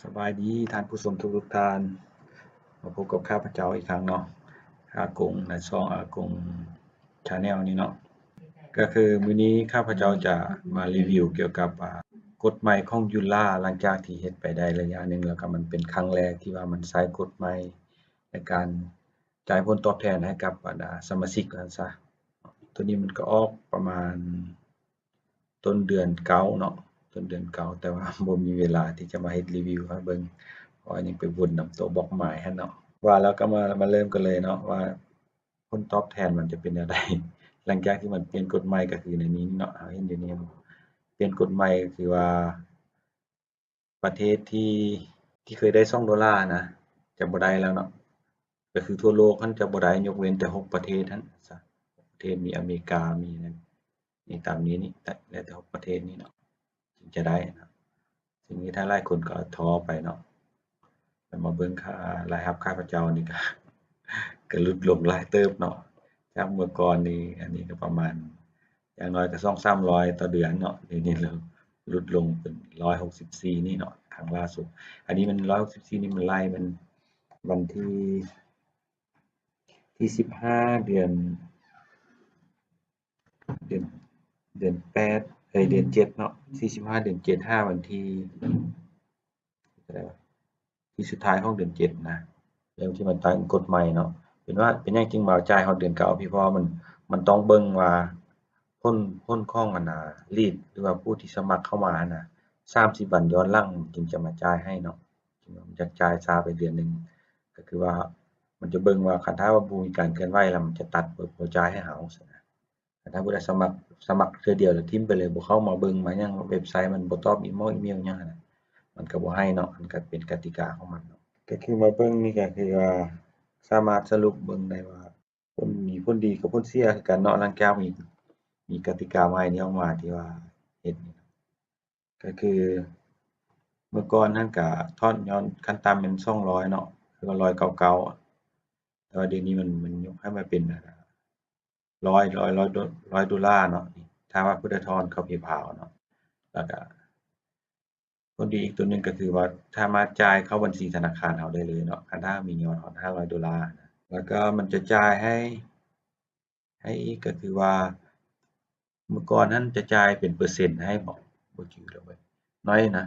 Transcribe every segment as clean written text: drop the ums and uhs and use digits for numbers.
สบายดีท่านผู้ชมทุกท่านมาพบกับข้าพเจ้าอีกครั้งเนาะอากงในช่องอากงชาแนลนี้เนาะก็คือมื้อนี้ข้าพเจ้าจะมารีวิวเกี่ยวกับกฎใหม่ของยุลาหลังจากที่เฮ็ดไปได้ระยะหนึ่งแล้วก็มันเป็นครั้งแรกที่ว่ามันใช้กฎใหม่ในการจ่ายผลตอบแทนให้กับบรรดาสมาชิกว่าซั่นซะตัวนี้มันก็ออกประมาณต้นเดือนเก้าเนาะต้นเดือนเก้าแต่ว่าบ่มีเวลาที่จะมาเฮ็ดรีวิวให้เบิ่งเพราะว่ายังไปวุ่นนำตัวบล็อกหมายหั้นเนาะว่าแล้วก็มาเริ่มกันเลยเนาะว่าผลตอบแทนมันจะเป็นแนวใดหลังจากที่มันเปลี่ยนกฎใหม่ก็คือในนี้เนาะเห็นอยู่นี่เปลี่ยนกฎใหม่ก็คือว่าประเทศที่เคยได้$2นะจะบ่ได้แล้วเนาะก็คือทั่วโลกมันจะบ่ได้ยกเว้นแต่6ประเทศนั้นซะประเทศมีอเมริกามีนั่นนี่ตามนี้นี่แต่6ประเทศนี้เนาะถึงจะได้นะทีนี้ถ้าหลายคนก็ท้อไปเนาะแล้วมาเบิ่งรายรับข้าพเจ้านี่ก็ลดลงหลายเติบเนาะจากเมื่อก่อนนี่อันนี้ก็ประมาณอย่างน้อยก็200-300ต่อเดือนเนาะเดี๋ยวนี้เราลดลงเป็น164นี่เนาะครั้งล่าสุดอันนี้มัน164นี่มันไล่มันวันที่15เดือนเดือน8เดือน7เนาะที่15เดือน7 5วันที่เท่าไรวะที่สุดท้ายของเดือน7นะแล้วที่มันตั้งกฎใหม่เนาะเป็นว่าเป็นหยังจึงบ่จ่ายฮอดเดือนเก้าพี่เพราะว่ามันต้องเบิ่งว่าพ้นของlead หรือว่าผู้ที่สมัครเข้ามาน่ะ30วันย้อนหลังจึงจะมาจ่ายให้เนาะถึงมันจะจ่ายช้าไปเดือนหนึ่งก็คือว่ามันจะเบิ่งว่าคันถ้าว่าบ่มีการเคลื่อนไหวแล้วมันจะตัดบ่จ่ายให้เราซี้นะแต่ถ้าผู้ใดสมัครเทื่อเดียวแล้วทิมไปเลยบ่เข้ามาเบิ่งมาหยังเว็บไซต์มันบ่ตอบอีเมลหยังหั้นน่ะมันก็บ่ให้เนาะมันก็เป็นกติกาของมันเนาะก็คือมาเบิ่งนี่ก็คือว่าสามารถสรุปเบิ่งได้ว่าคนดีกับคนเสียคือกันเนาะลางเจ้ามีกติกาใหม่นี้ออกมาที่ว่าเฮ็ดนี่ก็คือเมื่อก่อนนั้นก็ทอนยอนขั้นต่ำเป็น200เนาะคือว่า199แต่ว่าเดี๋ยวนี้มันยกให้มาเป็น$100 เนาะถ้าว่าผู้ใดถอนเข้า PayPal เนาะแล้วก็คนดีอีกตัวหนึ่งก็คือว่าสามารถจ่ายเข้าบัญชีธนาคารเราได้เลยเนาะคันถ้ามียอดฮอด$500นะแล้วก็มันจะจ่ายให้อีกก็คือว่าเมื่อก่อนนั้นจะจ่ายเป็นเปอร์เซ็นต์ให้บ่จือแล้วเว้ยน้อยนะ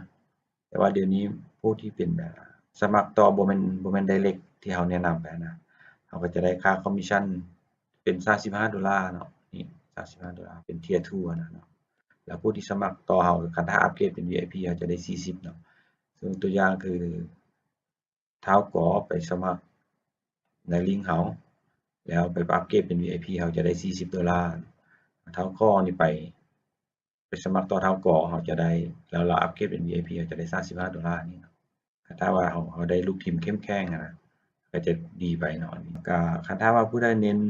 แต่ว่าเดี๋ยวนี้ผู้ที่เป็นสมัครต่อบ่แม่น direct ที่เราแนะนำไปนะเราก็จะได้ค่าคอมมิชชันเป็น$35เนาะนี่$35เป็น Tier 2อะนะเนาะแล้วผู้ที่สมัครต่อเราคันถ้าอัปเกรดเป็น VIP เราจะได้40เนาะซึ่งตัวอย่างคือท้าวก๋อไปสมัครในลิงก์เราแล้วไปอัปเกรดเป็น VIP เราจะได้$40ท้าวก้อนี่ไปสมัครต่อท้าวก๋อเราจะได้แล้วเราอัปเกรดเป็น VIP เราจะได้$35นี่เนาะคันถ้าว่าเราได้ลูกทีมเข้มแข็งอะนะก็จะดีไปเนาะก็คันถ้าว่าผู้ใดเน้น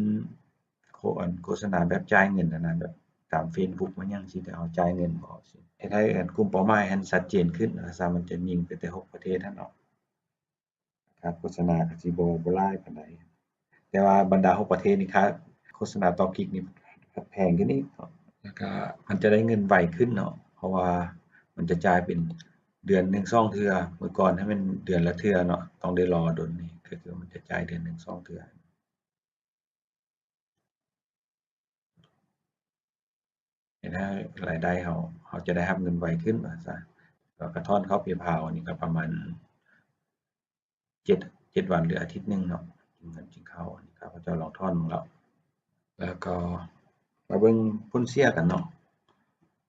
โฆษณาแบบจ่ายเงินอะนะแบบตามเฟซบุ๊กมาหยังสิแต่เราจ่ายเงินบ่สิเฮ็ดให้กลุ่มเป้าหมายมันชัดเจนขึ้นแล้วซะมันจะยิงไปแต่6ประเทศนั้นเนาะการโฆษณาก็สิบ่หลายปานใดแต่ว่าบรรดา6ประเทศนี่ค่าโฆษณาต่อคลิกนี่แพงกว่านี้แล้วก็มันจะได้เงินไวขึ้นเนาะเพราะว่ามันจะจ่ายเป็นเดือนหนึ่ง2เทื่อเมื่อก่อนถ้าแม่นเดือนละเทื่อเนาะต้องได้รอโดนนี่ก็คือมันจะจ่ายเดือนหนึ่ง2เทื่อเฮ็ดให้รายได้เราจะได้รับเงินไวขึ้นว่าซะแล้วก็ทอนเข้า PayPal นี่ก็ประมาณ7วันหรืออาทิตย์หนึ่งเนาะเงินจึงเข้าอันนี้ข้าพเจ้าลองทอนเบิ่งแล้วแล้วก็มาเบิ่งผลเสียกันเนาะ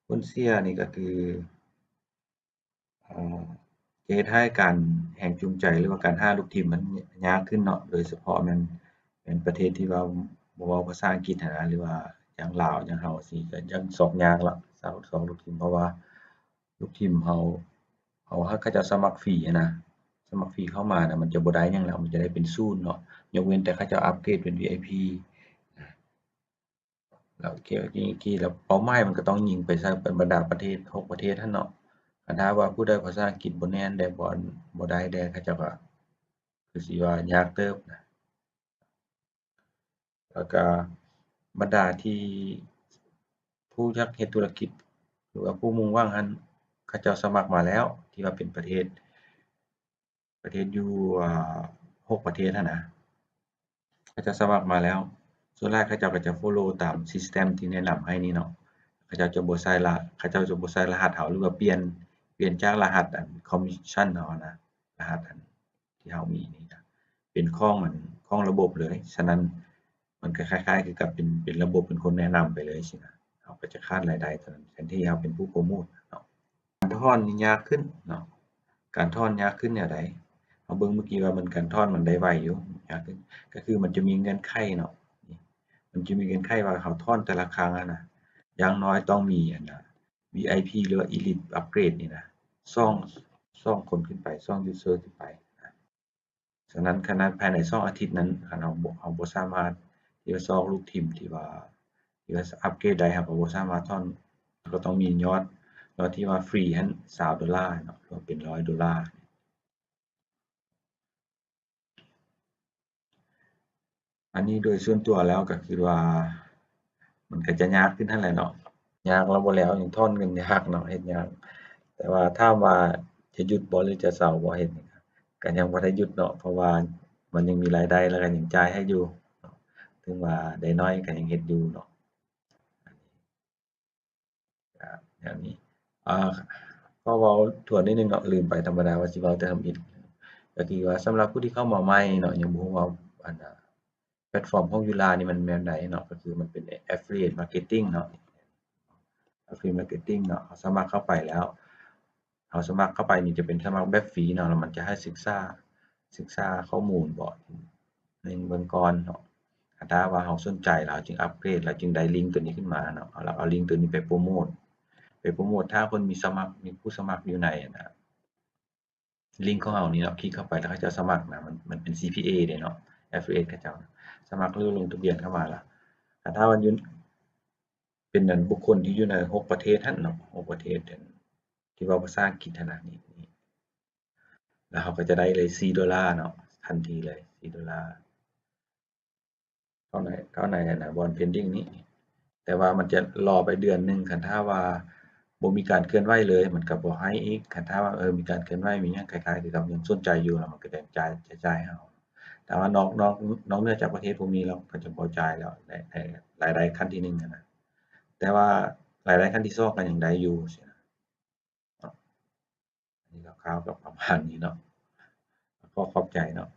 ผลเสียนี่ก็คือจะเฮ็ดให้การแรงจูงใจหรือว่าการหาลูกทีมมันยากขึ้นเนาะโดยเฉพาะแม่นเป็นประเทศที่ว่าบ่เว้าภาษาอังกฤษหั้นนะหรือว่าอย่างลาวอย่างเราจั่งซี้ก็ยังสอบยากแล้วสอบลูกทีมเพราะว่าลูกทีมเขาเจ้าสมัครฟรีอะนะสมัครฟรีเข้ามาน่ะมันจะบ่ได้หยังแล้วมันจะได้เป็นศูนย์เนาะยกเว้นแต่เขาเจ้าอัปเกรดเป็น VIP แล้วกี่แล้วเป้าหมายมันก็ต้องยิงไปซะเป็นบรรดาประเทศ6ประเทศหั้นเนาะคันถ้าว่าผู้ใดภาษาอังกฤษบ่แน่นได้บ่ได้แด่เขาเจ้าก็คือสิว่ายากเติบนะแล้วก็บรรดาที่ผู้อยากเฮ็ดธุรกิจหรือว่าผู้มุ่งหวังหั้นเขาเจ้าสมัครมาแล้วที่ว่าเป็นประเทศ ประเทศอยู่6ประเทศหั้นนะเขาจะสมัครมาแล้วส่วนแรกเขาเจ้าก็จะ follow ตาม system ที่แนะนำให้นี่เนาะเขาเจ้าจะบ่ใส่เขาเจ้าจะบ่ใส่รหัสเฮาหรือว่าเปลี่ยนจากรหัสอันคอมมิชชั่นเฮานะรหัสอันที่เฮามีนี่นะเป็นของระบบเลยฉะนั้นมันก็คล้ายๆคือกับเป็นระบบเป็นคนแนะนำไปเลยสินะเฮาก็จะคาดรายได้ตรงนั้นแทนที่เฮาเป็นผู้โพรโมตเนาะการทอนนี่ยากขึ้นเนาะการทอนยากขึ้นแนวใดเฮาเบิ่งเมื่อกี้ว่ามันการทอนมันได้ไวอยู่ยากขึ้นก็คือมันจะมีเงื่อนไขเนาะมันจะมีเงื่อนไขว่าเขาทอนแต่ละครั้งอะนะอย่างน้อยต้องมีอันน่ะ VIP หรือว่า Elite Upgrade นี่นะ2คนขึ้นไป2 user ขึ้นไปฉะนั้นขนาดภายใน2อาทิตย์นั้นคันเราบ่สามารถที่จะซอกลูกทีมที่ว่าอัปเกรดได้เราก็บ่สามารถถอนก็ต้องมียอดที่ว่าฟรีหั้น$20เนาะหรือว่าเป็น$100อันนี้โดยส่วนตัวแล้วก็คิดว่ามันก็จะยากขึ้นหั้นแหละเนาะยากแล้วบ่แล้วยังถอนเงินยากเนาะเฮ็ดยากแต่ว่าถามว่าจะหยุดบ่หรือจะเซาบ่เฮ็ดนี่ก็ยังบ่ได้หยุดเนาะเพราะว่ามันยังมีรายได้แล้วก็ยังจ่ายให้อยู่เนาะถึงว่าได้น้อยก็ยังเฮ็ดอยู่เนาะก็แนวนี้อ่าขอเว้าทวนนิดหนึ่งเนาะลืมไปธรรมดาว่าสิเว้าแต่ทำอิฐก็คือว่าสำหรับผู้ที่เข้ามาใหม่เนาะยังบ่รู้ว่าอันน่ะแพลตฟอร์มของยูรานี่มันแนวใดเนาะก็คือมันเป็น Affiliate Marketing เนาะ Affiliate Marketing เนาะเราสมัครเข้าไปแล้วเราสมัครเข้าไปนี่จะเป็นสมัครแบบฟรีเนาะแล้วมันจะให้ศึกษาข้อมูลบ่หนึ่งเบิ่งก่อนเนาะถ้าว่าเราสนใจเราจึงอัปเกรดแล้วจึงได้ลิงก์ตัวนี้ขึ้นมาเนาะแล้วเอาลิงก์ตัวนี้ไปโพรโมตถ้าคนมีผู้สมัครอยู่ในอันน่ะลิงก์ของเรานี่เนาะคลิกเข้าไปแล้วเขาจะสมัครนะมันเป็น CPA เดะเนาะ Affiliate เขาเจ้าสมัครหรือลงทะเบียนเข้ามาแล้วถ้าว่าอยู่เป็นอันบุคคลที่อยู่ใน6ประเทศหั้นเนาะ6ประเทศอันที่เว้าภาษาอังกฤษหั้นน่ะนี่แล้วเขาก็จะได้เลย$4เนาะทันทีเลย$4เข้าในอันน่ะ Bond Pending นี้แต่ว่ามันจะรอไปเดือนหนึ่งคันถ้าว่าบ่มีการเคลื่อนไหวเลยมันก็บ่ให้อีกคันถ้าว่ามีการเคลื่อนไหวมีหยังคล้ายๆที่เรายังสนใจอยู่แล้วมันก็จะจ่ายให้เราแต่ว่านอกเหนือจากประเทศพวกนี้เราก็จะบ่จ่ายแล้วในรายได้ขั้นที่1อะนะแต่ว่ารายได้ขั้นที่2ก็ยังได้อยู่ซี้นะเนาะอันนี้คร่าวๆก็ประมาณนี้เนาะขอขอบใจเนาะ